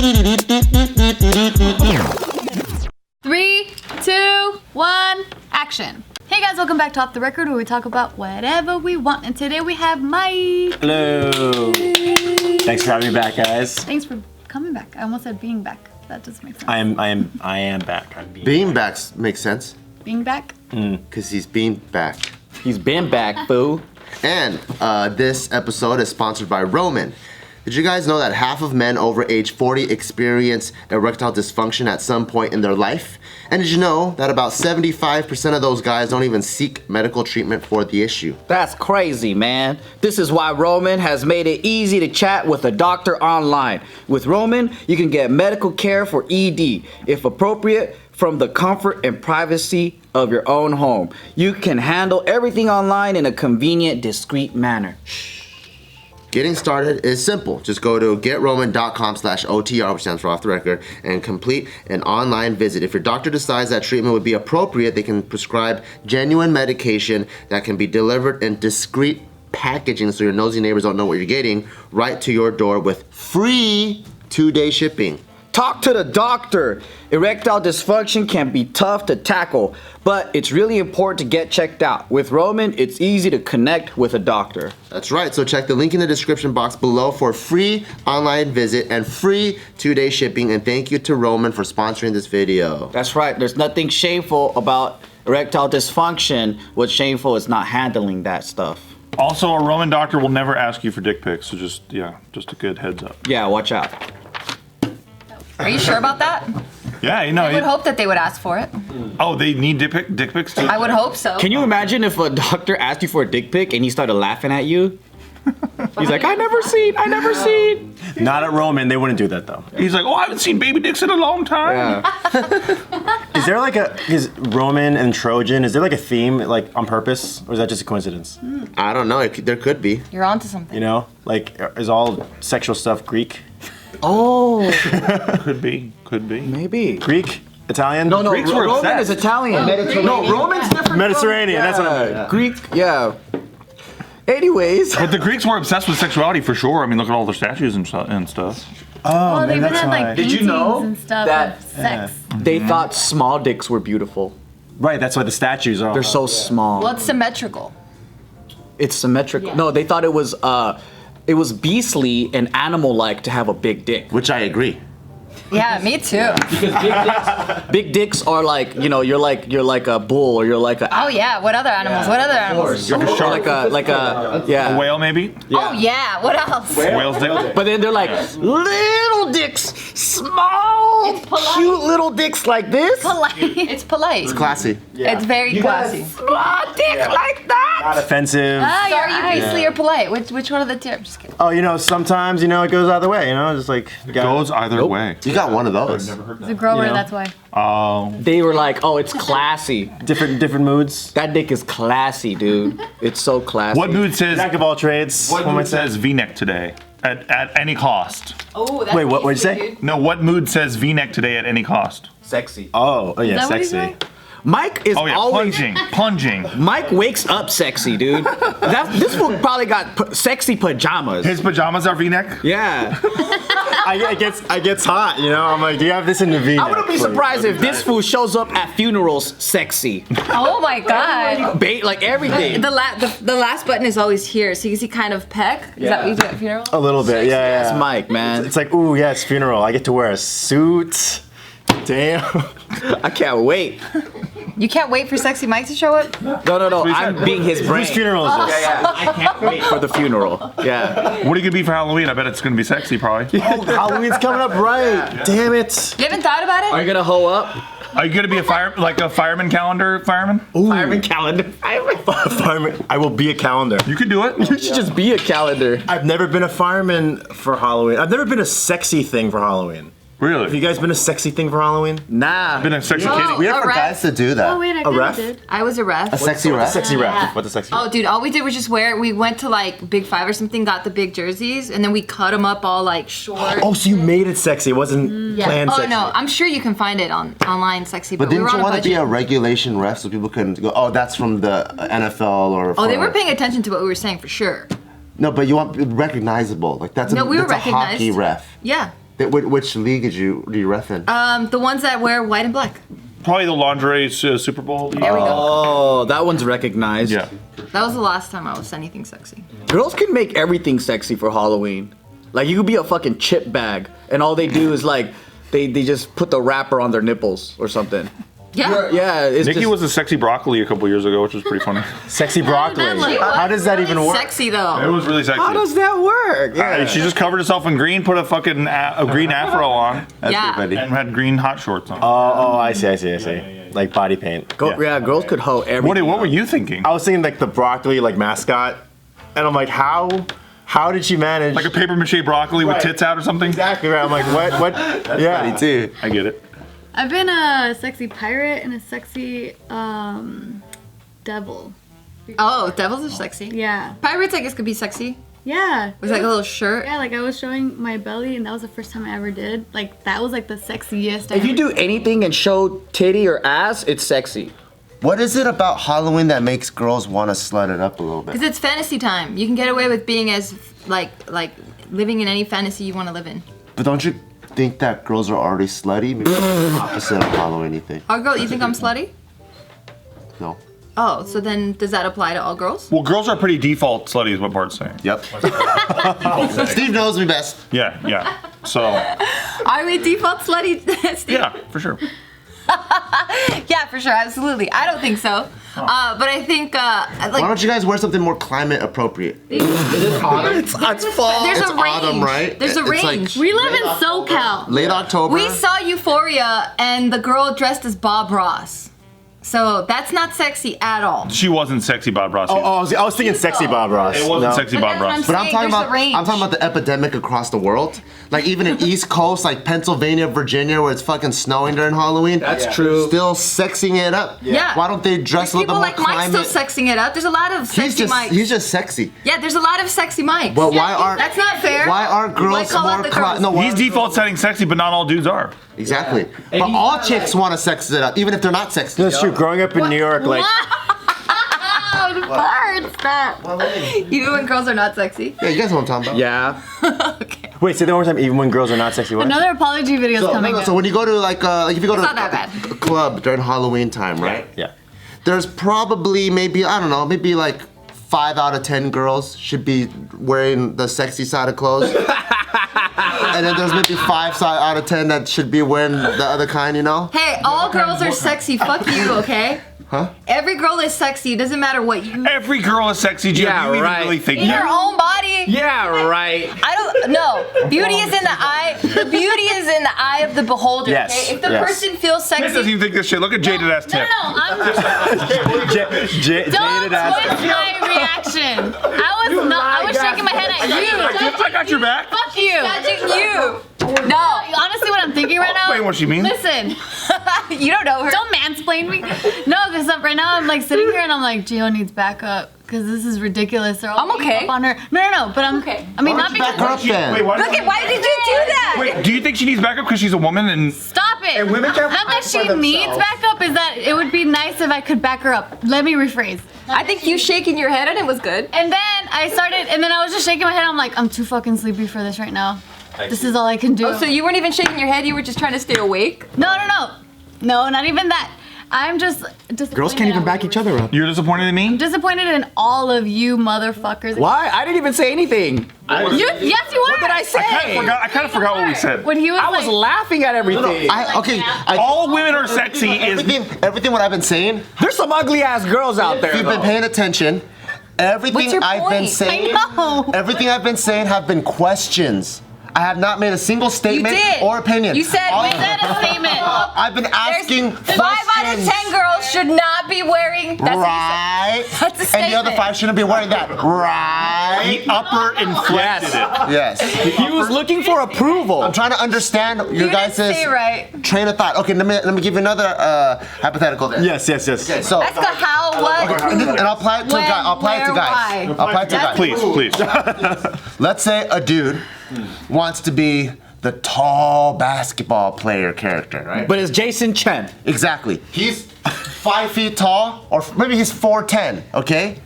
3, 2, 1, action. Hey guys, welcome back to Off the Record, where we talk about whatever we want. And today we have Mike. Hello. Thanks for having me back, guys. Thanks for coming back. I almost said being back. That doesn't make sense. I am back. Being back makes sense. Being back? Because he's been back. He's been back, boo. And this episode is sponsored by Roman. Did you guys know that half of men over age 40 experience erectile dysfunction at some point in their life? And did you know that about 75% of those guys don't even seek medical treatment for the issue? That's crazy, man. This is why Roman has made it easy to chat with a doctor online. With Roman, you can get medical care for ED, if appropriate, from the comfort and privacy of your own home. You can handle everything online in a convenient, discreet manner. Getting started is simple. Just go to getroman.com/OTR, which stands for Off the Record, and complete an online visit. If your doctor decides that treatment would be appropriate, they can prescribe genuine medication that can be delivered in discreet packaging so your nosy neighbors don't know what you're getting, right to your door with free 2-day shipping. Talk to the doctor. Erectile dysfunction can be tough to tackle, but it's really important to get checked out. With Roman, it's easy to connect with a doctor. That's right, so check the link in the description box below for a free online visit and free 2-day shipping, and thank you to Roman for sponsoring this video. That's right, there's nothing shameful about erectile dysfunction. What's shameful is not handling that stuff. Also, a Roman doctor will never ask you for dick pics, so just a good heads up. Yeah, watch out. Are you sure about that? Yeah, you know. I would hope that they would ask for it. Oh, they need dick pics too? I would hope so. Can you imagine if a doctor asked you for a dick pic and he started laughing at you? He's like, I never seen. Not at Roman, they wouldn't do that though. He's like, oh, I haven't seen baby dicks in a long time. Yeah. Is there like is Roman and Trojan, is there like a theme like on purpose, or is that just a coincidence? I don't know, there could be. You're onto something. You know, like is all sexual stuff Greek? Oh, Could be. maybe. Greek? Italian? No, Greeks were Roman obsessed. is Italian. No, Roman's different. Mediterranean, that's what I meant. Greek, yeah. Anyways. But the Greeks were obsessed with sexuality for sure. I mean, look at all their statues and stuff. Oh, they even that's had why. like Did you paintings know and stuff that- of sex. They thought small dicks were beautiful. Right, that's why the statues are. They're so small. Well, it's symmetrical. It's symmetrical. Yeah. No, they thought it was beastly and animal-like to have a big dick. Which I agree. Yeah, me too. Because big dicks are like, you know, you're like a bull or you're like a Oh yeah, what other animals? What other animals? You're a shark. like a yeah. A whale, maybe? Oh yeah, what else? Whale's dick? But then they're like little dicks, small, It's polite. cute little dicks like this. Polite. It's polite. It's classy. It's very classy. Small dick like that. not offensive. Are you beastly or polite? Which one of the two? I'm just kidding. Oh, you know, sometimes, you know, it goes either way, you know, just like you gotta- Goes either way. You got one of those. It's a grower, You know? that's why. Oh. They were like, oh, it's classy. different moods. That dick is classy, dude. It's so classy. What mood says Jack of all trades. What What mood might say? says V-neck today? At any cost. Oh, that's Wait, what'd you say? No, what mood says V-neck today at any cost? Sexy. Oh yeah, that what he sexy. said? Mike is Oh yeah, always. plunging. Mike wakes up sexy, dude. This fool probably got sexy pajamas. His pajamas are V-neck? Yeah. I gets hot, you know. I'm like, do you have this in the V? I wouldn't be surprised if this fool shows up at funerals sexy. Oh my god. Bait like everything. The last button is always here, so you see kind of peck. Is that what you do at funeral? A little bit, yeah. That's Mike, man. It's like, ooh, yeah, it's funeral. I get to wear a suit. Damn. I can't wait. You can't wait for Sexy Mike to show up? No. I'm being his brain. Whose funeral is this? Yeah. I can't wait for the funeral. Yeah. What are you gonna be for Halloween? I bet it's gonna be sexy, probably. Oh, Halloween's coming up, right? Damn it. You haven't thought about Are it? you gonna hoe up? Are you gonna be a fireman calendar fireman? Fireman calendar. Fireman. I will be a calendar. You could do it. You should just be a calendar. I've never been a fireman for Halloween. I've never been a sexy thing for Halloween. Have you Really? guys been a sexy thing for Halloween? Nah. Been a sexy kitty. We have A for ref. guys to do that. Oh wait, I A ref? did. I was a ref. A sexy ref? Sexy Yeah. rep. What's a sexy Oh, rep? dude, all we did was just we went to like Big Five or something, got the big jerseys, and then we cut them up all like short. Oh, so you made it sexy. It wasn't Yeah. planned Oh sexy. no, I'm sure you can find it online sexy, But but we didn't were you on a want to be budget. a regulation ref so people couldn't go, oh, that's from the NFL or Oh, they from- were paying attention to what we were saying for sure. No, but you want recognizable. Like that's No, we were that's a hockey recognized. ref. Yeah. Which league do you ref in? The ones that wear white and black. Probably the lingerie Super Bowl. There we go. Oh, that one's recognized. Yeah. That was the last time I was anything sexy. Girls can make everything sexy for Halloween. Like, you could be a fucking chip bag, and all they do is, like, they just put the wrapper on their nipples or something. Yeah. Yeah, it's Nikki just, was a sexy broccoli a couple years ago, which was pretty funny. Sexy broccoli. How does that even work? Sexy though. It was really sexy. how does that work? Yeah. She just covered herself in green, put a fucking a green afro on, That's Yeah. pretty funny. and had green hot shorts on. Oh, I see. Like body paint. Yeah, girls could hoe everything. Woody, what were you thinking? I was thinking like the broccoli like mascot, and I'm like, how did she manage? Like a paper mache broccoli with Right. tits out or something? Exactly right. I'm like, what? That's funny too. I get it. I've been a sexy pirate and a sexy devil. Oh, devils are sexy. Yeah. Pirates, I guess, could be sexy. Yeah. With like a little shirt. Yeah, like I was showing my belly, and that was the first time I ever did. Like that was like the sexiest. If you do anything and show titty or ass, it's sexy. What is it about Halloween that makes girls want to slut it up a little bit? Because it's fantasy time. You can get away with being as, like living in any fantasy you want to live in. But don't you think that girls are already slutty? Maybe that's the opposite of Halloween, you think? Oh, girl, you think I'm slutty? No. Oh, so then does that apply to all girls? Well, girls are pretty default slutty, is what Bart's saying. Yep. Steve knows me best. Yeah. So, Are we default slutty? Steve? yeah, for sure. Yeah, for sure, absolutely. I don't think so. But I think, Why like, don't you guys wear something more climate appropriate? It's fall. there's It's a range. autumn, right? There's a It's like- range. We live in SoCal. Late October. We saw Euphoria and the girl dressed as Bob Ross. So that's not sexy at all. She wasn't sexy Bob Ross. either. I was thinking sexy Bob Ross. It wasn't No. sexy But Bob that's what Ross. But I'm saying, talking there's about a range. the epidemic across the world. Like even in East Coast, like Pennsylvania, Virginia, where it's fucking snowing during Halloween. That's true. Still sexing it up. Yeah. Why don't they dress a little People bit like more Mike's climate? still sexing it up. There's a lot of sexy Mikes. He's just sexy. Yeah, there's a lot of sexy Mikes. But why aren't That's not fair. Why aren't girls Why call out more the girls? No, why He's aren't default setting sexy, but not all dudes are. Exactly. But all chicks want to sex it up, even if they're not sexy. That's true. Growing up in New York, like Bart, stop. Even when girls are not sexy. Yeah, you guys know what I'm talking about. Yeah. wait, say that one more time. Even when girls are not sexy, what? Another apology video is coming. So when you go to like if you go to It's not that bad. a club during Halloween time, right? Yeah. There's probably maybe like 5 out of 10 girls should be wearing the sexy side of clothes. And then there's maybe 5 out of 10 that should be wearing the other kind, you know? Hey, all girls are sexy. Fuck you, okay? Huh? Every girl is sexy. It doesn't matter what you. Every girl is sexy, Jim. Yeah, you even right. really think In your that? own body. Yeah, right. I don't know. Beauty is in the eye. The beauty is in the eye of the beholder. Yes, Okay? If the yes. person feels Chris doesn't sexy, even think this shit. Look at jaded ass Tiff. No, I'm don't twist my reaction. I was shaking my head at you. I got your back. Fuck you. judging you. No, Honestly, what I'm thinking right now. Explain what she means. Listen, you don't know her. don't mansplain me. No, because right now I'm like sitting here and I'm like, Gio needs backup because this is ridiculous. They're all I'm okay. up on her. No, but I'm okay. I mean, Why not don't you back her because. up then? Wait, why? Look at why did you do that? Wait, do you think she needs backup because she's a woman and? Stop it. And women can't Not that fight she for needs themselves. backup. Is that it would be nice if I could back her up. Let me rephrase. I think you shaking your head at it was good. And then I was just shaking my head. I'm like, I'm too fucking sleepy for this right now. This is all I can do. Oh, so you weren't even shaking your head. You were just trying to stay awake. No, not even that. I'm just disappointed. Girls can't even back each other up. You're disappointed in me? Disappointed in all of you motherfuckers. Why? I didn't even say anything. Yes, you were. What did I say? I kind of forgot what we said. When he was I was like, laughing at everything. All women are sexy is. Everything what I've been saying, There's some ugly ass girls out there. if you've been though. paying attention, everything What's your I've been point? saying, I know. everything I've been saying have been questions. I have not made a single statement did. or opinion. You said All- we said a statement. I've been asking There's 5 out of questions. 10 girls should not be wearing. That's Right. That's a And the other statement. 5 shouldn't be wearing that. Right. The upper inflected it. Yes. He was looking for approval. I'm trying to understand your You guys' didn't say it right. train of thought. Okay, let me give you another hypothetical. Yes. So That's the how, what, who. and I'll apply it to When, guys. I'll apply it to where, guys. why. I'll apply it to guys. Please. Let's say a dude wants to be the tall basketball player character, right? But it's Jason Chen. Exactly. He's 5 feet tall, or maybe he's 4'10", okay?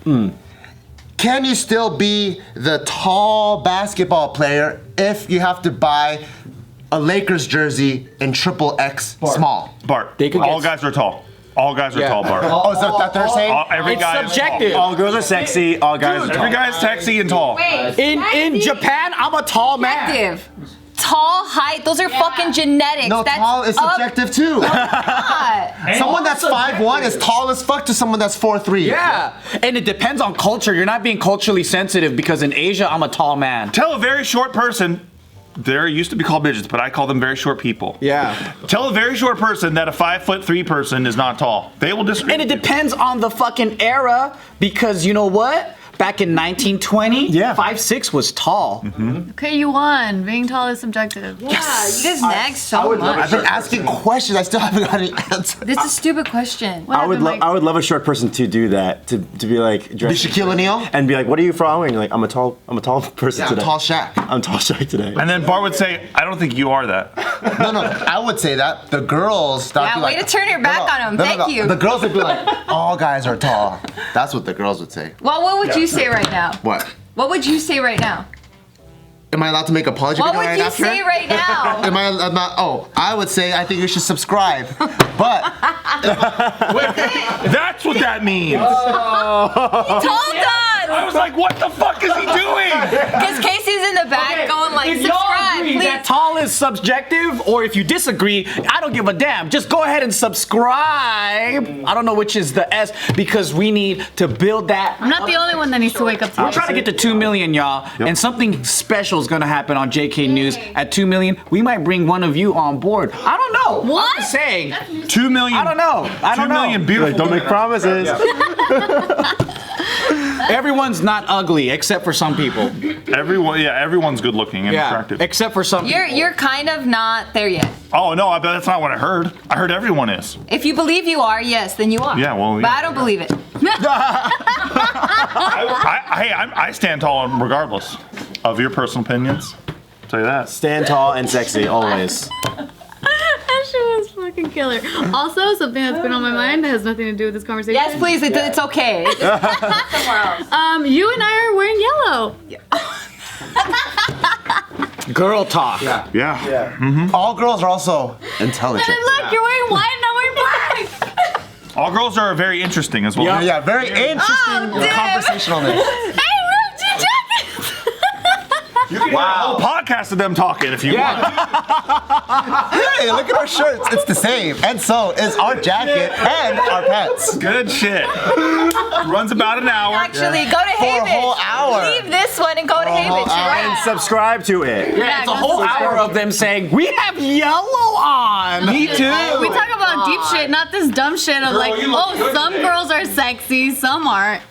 Can you still be the tall basketball player if you have to buy a Lakers jersey in XXX small? Bart. They could all get- guys are tall. All guys are Yeah. tall, Bart. Oh, is that what they're saying? Every It's guy subjective. is tall. All girls are sexy. All guys are tall. Every guy is sexy and tall. Wait. In Japan, I'm a tall man. Subjective. Tall, height, those are fucking genetics. No, That's tall is subjective too. not. Someone that's 5'1" is tall as fuck to someone that's 4'3". Yeah, and it depends on culture. You're not being culturally sensitive because in Asia, I'm a tall man. Tell a very short person, they used to be called midgets, but I call them very short people. Yeah. Tell a very short person that a 5'3" person is not tall. They will disagree. And it depends on the fucking era because you know what? Back in 1920, Yeah. 5'6" was tall. Okay, you won. Being tall is subjective. Yeah, you just nag so much. I've been asking questions. I still haven't got any answers. This is a stupid question. What I would happened, Mike? I would love a short person to do that. To be like Be dressed Shaquille O'Neal? and be like, what are you following? Like, I'm a tall person Yeah, today. tall Shaq. I'm tall Shaq today. And then Bart would say, I don't think you are that. No, I would say that. The girls. That'd Yeah, be way like, to turn your back on 'em. Thank you. The girls would be like, all guys are tall. That's what the girls would say. Well, what would you say right now? What? What would you say right now? Am I allowed to make a apology What video would right you after? say right now? Am I not? Oh, I would say I think you should subscribe. But That's what that means. Hold I on! was like, what the fuck is he doing? Because Casey's in the back going like, If y'all subscribe, agree please. that tall is subjective, or if you disagree, I don't give a damn. Just go ahead and subscribe. I don't know which is the S because we need to build that. I'm not the only one that needs to wake up to We're this. trying to get to 2 million, y'all, and something special is gonna happen on JK News at 2 million. We might bring one of you on board. I don't know. What? I'm just saying. 2 million. I don't know. I don't 2 million know. beautiful. Like, don't make promises. Everyone's not ugly except for some people. Everyone's good looking and attractive. except for some. You're kind of not there yet. Oh no, I bet that's not what I heard. I heard everyone is. If you believe you are, yes, then you are. Yeah, well, But yeah. I don't believe it. I stand tall regardless of your personal opinions. I'll tell you that. Stand tall and sexy always. That shit was fucking killer. Also, something that's been on my mind that has nothing to do with this conversation. Yes, please. It's okay. Somewhere else. You and I are wearing yellow. Girl talk. Yeah. all girls are also intelligent. And look, you're wearing white and I'm wearing black. All girls are very interesting as well. Yeah. Yeah, very interesting damn. conversationalness. Hey, we're two jackets. You can have a whole podcast of them talking if you want. Hey, look at our shirts. It's the same. And so is our jacket and our pants. Good shit. Runs about an hour. Actually, go to For a Haven. whole hour. Leave this one and go to Haven. whole hour. And subscribe to it. Yeah, it's a whole hour of them saying, we have yellow on. Me too. We talk about deep shit, not this dumb shit of like, oh, some girls are sexy, some aren't.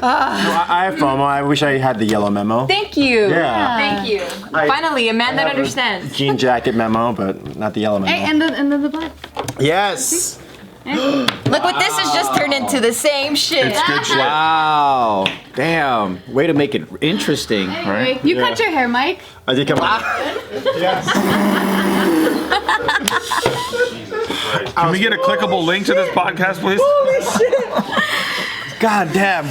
I have FOMO. I wish I had the yellow memo. Thank you. Yeah. Thank you. Finally, a man that understands. Jean jacket memo, but not the yellow memo. Hey, and then the black. Yes. Look what this has just turned into, the same shit. It's good shit. Wow. Damn. Way to make it interesting. Right? You cut your hair, Mike. I did come out. Can we get a clickable link to this podcast, please? God damn,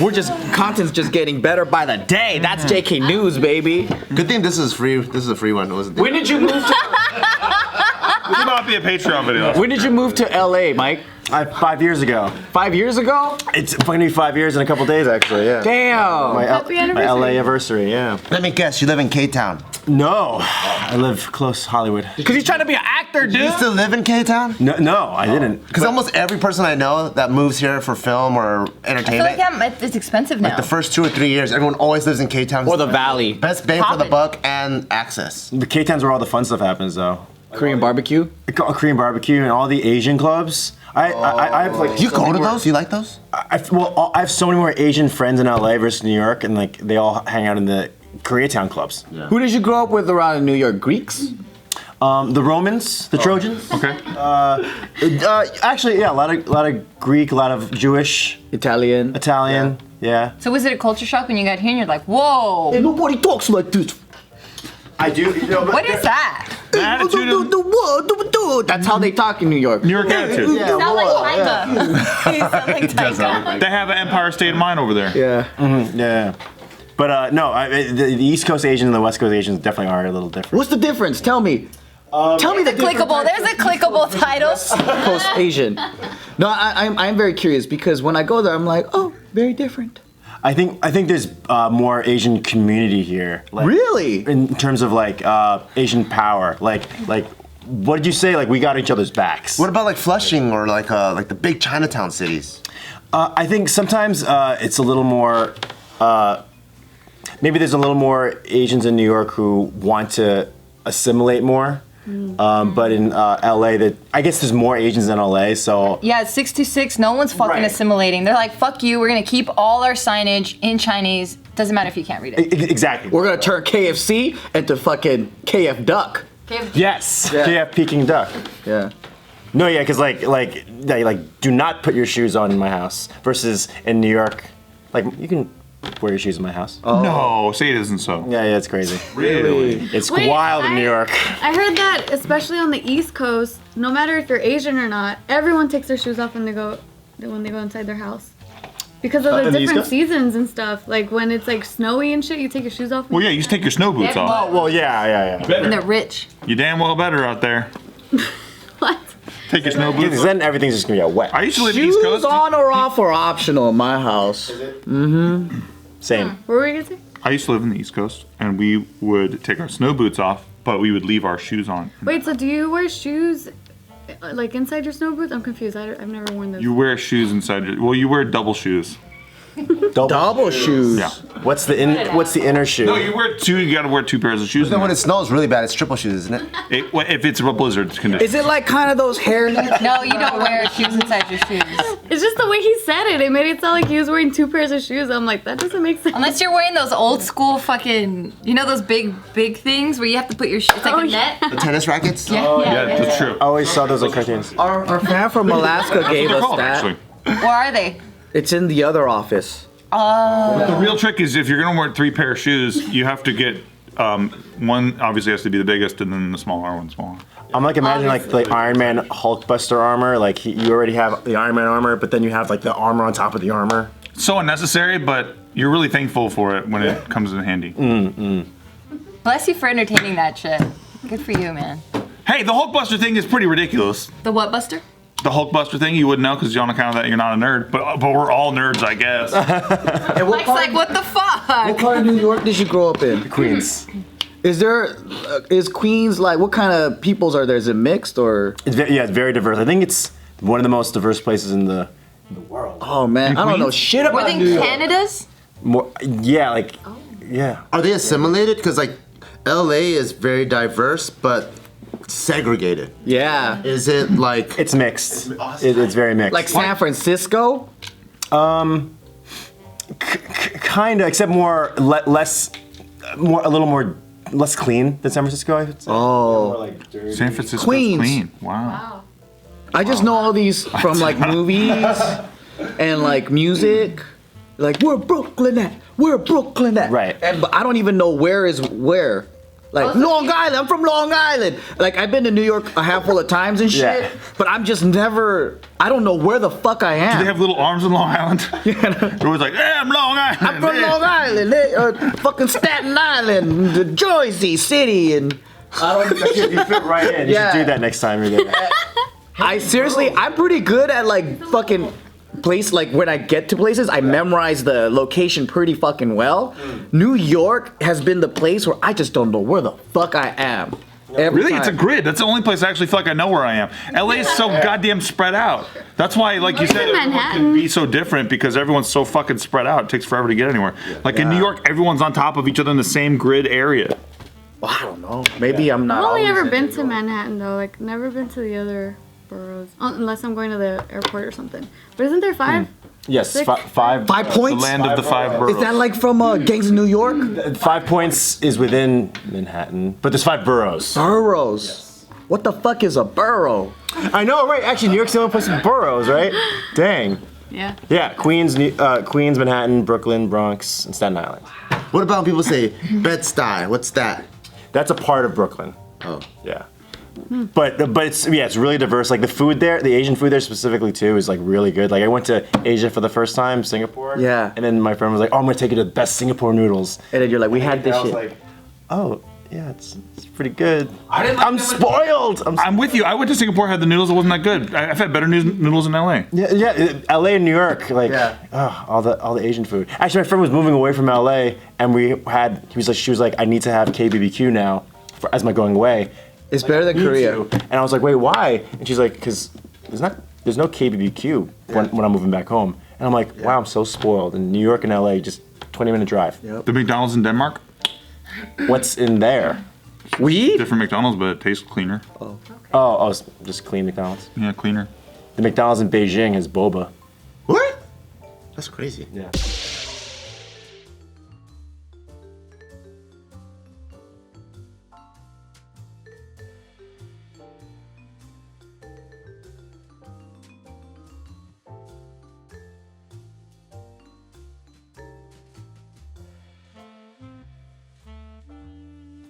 content's just getting better by the day. That's JK News, baby. Good thing this is free. This is a free one. It wasn't. When did you move to This will not be a Patreon video. When did you move to LA, Mike? 5 years ago. 5 years ago? It's going to be 5 years in a couple days, actually. Yeah. Damn. Happy My anniversary. LA anniversary. Yeah. Let me guess. You live in K-Town. No, I live close Hollywood. Because he's trying to be an actor, dude. You used to live in K-Town? No, I didn't. Because almost every person I know that moves here for film or I feel entertainment, like it's expensive now. like the first 2 or 3 years, everyone always lives in K-Town. Or the Valley. Best bang for the Poppin'. buck and access. The K-Towns where all the fun stuff happens, though. Korean barbecue? Korean barbecue and all the Asian clubs. I have like. Do you so go many to more- those? You like those? I have so many more Asian friends in LA versus New York, and like they all hang out in the Koreatown clubs. Who did you grow up with around in New York? Greeks? The Romans, the Trojans. Okay. Actually, yeah, a lot of Greek, a lot of Jewish, Italian? Italian. Yeah. So was it a culture shock when you got here and you're like, whoa, Nobody talks like this. I do. what is that? Attitude of That's how they talk in New York. New York attitude. You sound like Tyga. You sound like Tyga. They have an Empire State of Mind over there. Yeah. Yeah. But no, the East Coast Asians and the West Coast Asians definitely are a little different. What's the difference? Tell me. Tell me the Clickable. There's a clickable title. Post Asian. No, I'm very curious because when I go there, I'm like, oh, very different. I think there's more Asian community here. Like, Really? in terms of like Asian power. Like what did you say? Like we got each other's backs. What about like Flushing or like the big Chinatown cities? I think sometimes it's a little more. Maybe there's a little more Asians in New York who want to assimilate more. But in LA, I guess there's more Asians in LA, so. Yeah, it's 626. No one's fucking Right. assimilating. They're like, fuck you. We're gonna keep all our signage in Chinese. Doesn't matter if you can't read it. Exactly. We're gonna turn KFC into fucking KF Duck. Yes. Yeah. KF Peking Duck. Yeah. No, yeah, because like do not put your shoes on in my house. Versus in New York, like you can wear your shoes in my house. No, say it isn't so. Yeah, it's crazy. Really? It's Wait, wild in New York. I heard that, especially on the East Coast, no matter if you're Asian or not, everyone takes their shoes off when they go inside their house. Because of the in the East different Coast? seasons and stuff. Like when it's like snowy and shit, you take your shoes off. Well, yeah, you just take your snow boots off. Well, yeah. And they're rich. You damn well better out there. What? Take your snow Because boots. then everything's just gonna get wet. I used to live East Shoes Coast. on or off are optional in my house. Same. What were we gonna say? I used to live in the East Coast, and we would take our snow boots off, but we would leave our shoes on. Wait, so do you wear shoes like inside your snow boots? I'm confused. I've never worn those. You wear shoes inside your. Well, you wear double shoes. Double shoes. Yeah. What's the inner shoe? No, you wear two. You got to wear two pairs of shoes. Then when it snows really bad, it's triple shoes, isn't it? If it's a blizzard condition. Is it like kind of those hair nets? No, you don't wear shoes inside your shoes. It's just the way he said it. It made it sound like he was wearing two pairs of shoes. I'm like, that doesn't make sense. Unless you're wearing those old school fucking, you know those big things where you have to put your shoes, it's like Oh, a yeah. net? The tennis rackets? Yeah, that's true. I always saw those on cartoons. Our fan from Alaska gave They're us called, that. actually. Where are they? It's in the other office. The real trick is if you're gonna wear three pair of shoes, you have to get one. Obviously, has to be the biggest, and then the smaller one smaller. I'm like imagining like the Iron Man Hulkbuster armor. Like you already have the Iron Man armor, but then you have like the armor on top of the armor. So unnecessary, but you're really thankful for it when it comes in handy. Bless you for entertaining that shit. Good for you, man. Hey, the Hulkbuster thing is pretty ridiculous. The what, Buster? The Hulkbuster thing, you wouldn't know because on account of that, you're not a nerd. But we're all nerds, I guess. And Mike's like, what the fuck? What part of New York did you grow up in? Queens. Is Queens like, what kind of peoples are there? Is it mixed or? It's very diverse. I think it's one of the most diverse places in the world. Oh man, I don't know Queens? shit More about than New York. Canada's? More, yeah, like, yeah. Are they assimilated? Because like LA is very diverse, but segregated. Yeah. Is it like It's mixed. It's very mixed. Like San Francisco? Kinda, except less clean than San Francisco. I would say. Oh. More like dirty. San Francisco's Queens. clean. Wow. I just know all these from like movies and like music. Like, we're Brooklyn at. We're Brooklyn at. Right. But I don't even know where is where. Like, Long Island. I'm from Long Island. Like, I've been to New York a handful of times and shit. Yeah. But I'm just never. I don't know where the fuck I am. Do they have little arms in Long Island? They're always like, hey, I'm Long Island. I'm from Yeah. Long Island, fucking Staten Island, the Jersey City, and I don't. You fit right in. You Yeah. should do that next time you're there. I seriously, I'm pretty good at like fucking place. Like when I get to places, I memorize the location pretty fucking well. New York has been the place where I just don't know where the fuck I am. Every Really? It's a time. grid. That's the only place I actually feel like I know where I am. LA is so goddamn spread out. That's why, like you said, in everyone Manhattan. can be so different because everyone's so fucking spread out. It takes forever to get anywhere. Like in New York, everyone's on top of each other in the same grid area. Well, I don't know. Maybe I'm not. I've only always ever in been New to York. Manhattan though, like never been to the other boroughs. Unless I'm going to the airport or something. But isn't there 5? Yes, Six? 5 5 The points. land of the five boroughs. Is that like from Gangs of New York? 5 points is within Manhattan, but there's 5 boroughs. Boroughs. What the fuck is a borough? I know, right? Actually, New York's the only place with boroughs, right? Dang. Yeah. Yeah, Queens, Manhattan, Brooklyn, Bronx, and Staten Island. what about when people say Bed-Stuy? What's that? That's a part of Brooklyn. Oh. Yeah. But it's really diverse. Like the food there, the Asian food there specifically too, is like really good. Like I went to Asia for the first time, Singapore. Yeah. And then my friend was like, "Oh, I'm gonna take you to the best Singapore noodles." And then you're like, we had this I was shit. like, "Oh, yeah, it's pretty good. I didn't like I'm them at- spoiled. I'm with you. I went to Singapore, had the noodles. It wasn't that good. I've had better noodles in LA. Yeah, LA and New York, like all the Asian food. Actually, my friend was moving away from LA, and she was like, I need to have KBBQ now as my going away. It's better than Korea. And I was like, wait, why? And she's like, because there's no KBBQ when I'm moving back home. And I'm like, wow, I'm so spoiled. In New York and LA, just 20-minute drive. Yep. The McDonald's in Denmark, What's in there? Weed? different McDonald's, but it tastes cleaner. Oh, it's just clean McDonald's. Yeah, cleaner. The McDonald's in Beijing has boba. What? That's crazy. Yeah.